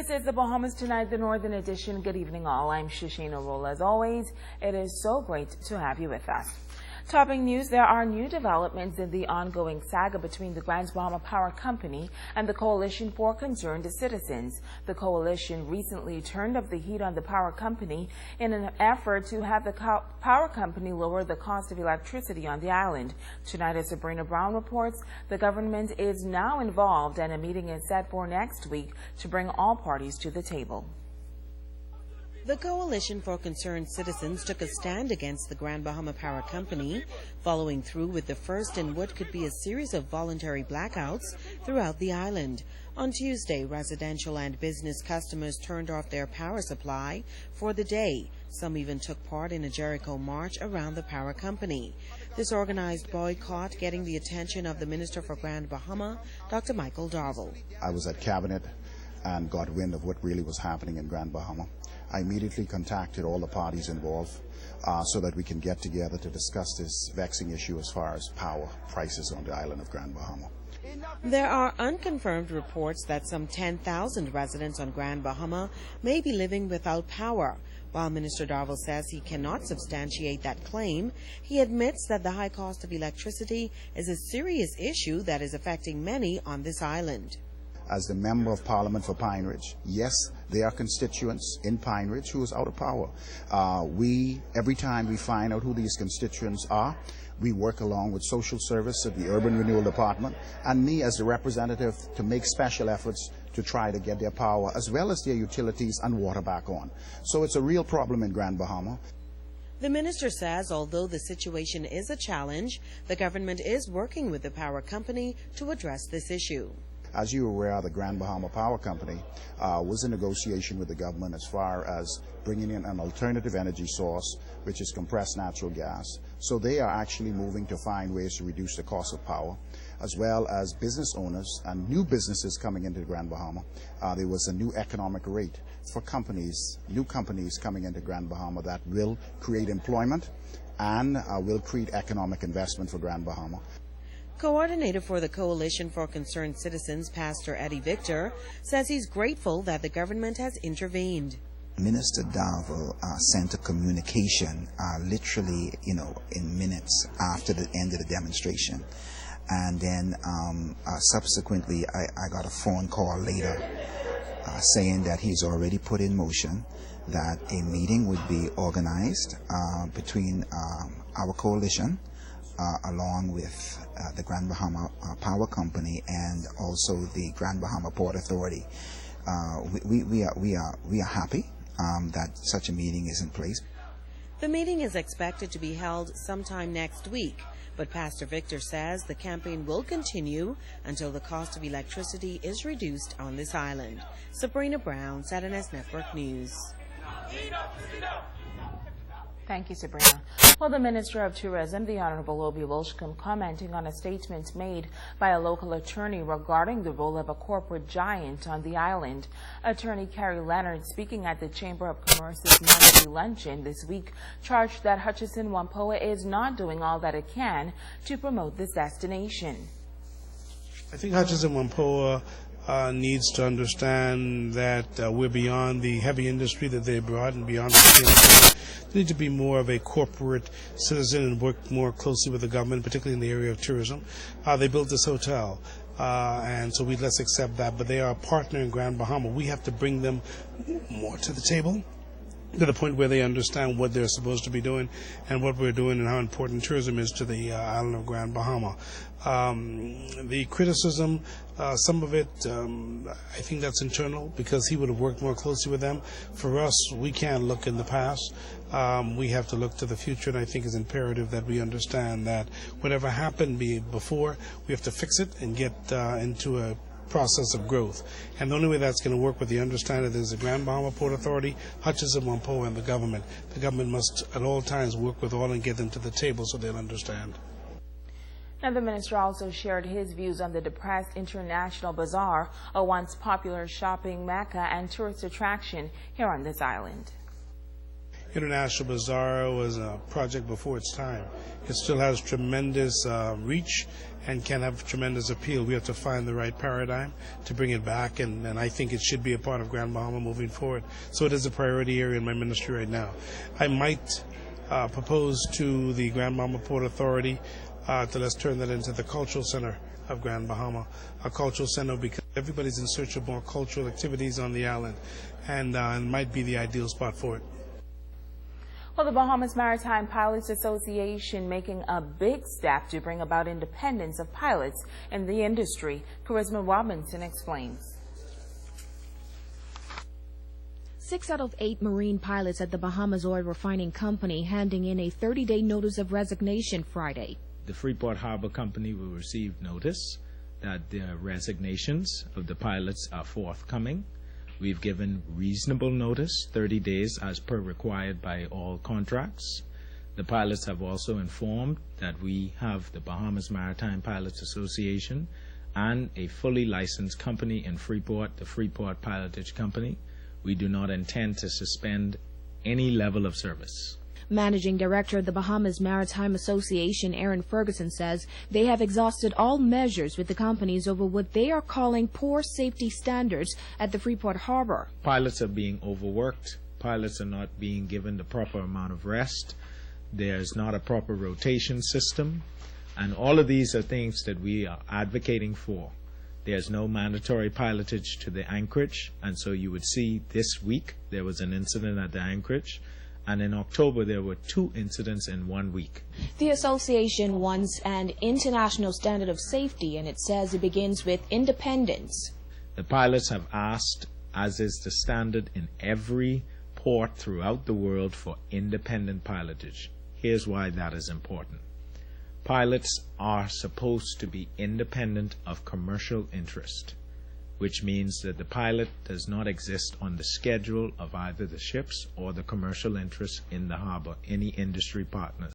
This is the Bahamas Tonight, the Northern Edition. Good evening, all. I'm Shasheena Rolle. As always, it is so great to have you with us. Topping news, there are new developments in the ongoing saga between the Grand Bahama Power Company and the Coalition for Concerned Citizens. The coalition recently turned up the heat on the power company in an effort to have the power company lower the cost of electricity on the island. Tonight, as Sabrina Brown reports, the government is now involved and a meeting is set for next week to bring all parties to the table. The Coalition for Concerned Citizens took a stand against the Grand Bahama Power Company, following through with the first in what could be a series of voluntary blackouts throughout the island. On Tuesday, residential and business customers turned off their power supply for the day. Some even took part in a Jericho march around the power company. This organized boycott getting the attention of the Minister for Grand Bahama, Dr. Michael Darville. I was at Cabinet and got wind of what really was happening in Grand Bahama. I immediately contacted all the parties involved so that we can get together to discuss this vexing issue as far as power prices on the island of Grand Bahama. There are unconfirmed reports that some 10,000 residents on Grand Bahama may be living without power. While Minister Darville says he cannot substantiate that claim, he admits that the high cost of electricity is a serious issue that is affecting many on this island. As the Member of Parliament for Pine Ridge, yes, there are constituents in Pine Ridge who is out of power. Every time we find out who these constituents are, we work along with Social Service at the Urban Renewal Department and me as the representative to make special efforts to try to get their power as well as their utilities and water back on. So it's a real problem in Grand Bahama. The minister says although the situation is a challenge, the government is working with the power company to address this issue. As you are aware, the Grand Bahama Power Company was in negotiation with the government as far as bringing in an alternative energy source, which is compressed natural gas. So they are actually moving to find ways to reduce the cost of power, as well as business owners and new businesses coming into Grand Bahama. There was a new economic rate for companies, new companies coming into Grand Bahama that will create employment and will create economic investment for Grand Bahama. Coordinator for the Coalition for Concerned Citizens, Pastor Eddie Victor, says he's grateful that the government has intervened. Minister Darville sent a communication literally, in minutes after the end of the demonstration. And then subsequently, I got a phone call later saying that he's already put in motion that a meeting would be organized between our coalition along with the Grand Bahama Power Company and also the Grand Bahama Port Authority. We are happy that such a meeting is in place. The meeting is expected to be held sometime next week, but Pastor Victor says the campaign will continue until the cost of electricity is reduced on this island. Sabrina Brown, ZNS Network News. Thank you, Sabrina. Well, the Minister of Tourism, the Honorable Obi Wilshcombe, commenting on a statement made by a local attorney regarding the role of a corporate giant on the island. Attorney Carrie Leonard, speaking at the Chamber of Commerce's monthly luncheon this week, charged that Hutchison Whampoa is not doing all that it can to promote this destination. I think Hutchison Whampoa needs to understand that we're beyond the heavy industry that they brought and beyond the they need to be more of a corporate citizen and work more closely with the government, particularly in the area of tourism. They built this hotel, and so let's accept that, but they are a partner in Grand Bahama. We have to bring them more to the table, to the point where they understand what they're supposed to be doing and what we're doing and how important tourism is to the island of Grand Bahama. The criticism, some of it, I think that's internal because he would have worked more closely with them. For us, we can't look in the past. We have to look to the future, and I think it's imperative that we understand that whatever happened before, we have to fix it and get into a process of growth. And the only way that's going to work with the understanding that there's the Grand Bahama Port Authority, Hutchison Whampoa, and the government. The government must at all times work with all and get them to the table so they'll understand. Now, the minister also shared his views on the depressed International Bazaar, a once popular shopping mecca and tourist attraction here on this island. International Bazaar was a project before its time. It still has tremendous reach and can have tremendous appeal. We have to find the right paradigm to bring it back, and I think it should be a part of Grand Bahama moving forward. So it is a priority area in my ministry right now. I might propose to the Grand Bahama Port Authority to let's turn that into the cultural center of Grand Bahama, a cultural center because everybody's in search of more cultural activities on the island, and it might be the ideal spot for it. Well, the Bahamas Maritime Pilots Association making a big step to bring about independence of pilots in the industry. Charisma Robinson explains. 6 out of 8 marine pilots at the Bahamas Oil Refining Company handing in a 30-day notice of resignation Friday. The Freeport Harbor Company will receive notice that the resignations of the pilots are forthcoming. We've given reasonable notice, 30 days as per required by all contracts. The pilots have also informed that we have the Bahamas Maritime Pilots Association and a fully licensed company in Freeport, the Freeport Pilotage Company. We do not intend to suspend any level of service. Managing Director of the Bahamas Maritime Association, Aaron Ferguson, says they have exhausted all measures with the companies over what they are calling poor safety standards at the Freeport Harbor. Pilots are being overworked. Pilots are not being given the proper amount of rest. There's not a proper rotation system. And all of these are things that we are advocating for. There's no mandatory pilotage to the anchorage, and so you would see this week there was an incident at the anchorage. And in October, there were 2 incidents in 1 week. The association wants an international standard of safety, and it says it begins with independence. The pilots have asked, as is the standard in every port throughout the world, for independent pilotage. Here's why that is important. Pilots are supposed to be independent of commercial interest, which means that the pilot does not exist on the schedule of either the ships or the commercial interests in the harbor, any industry partners.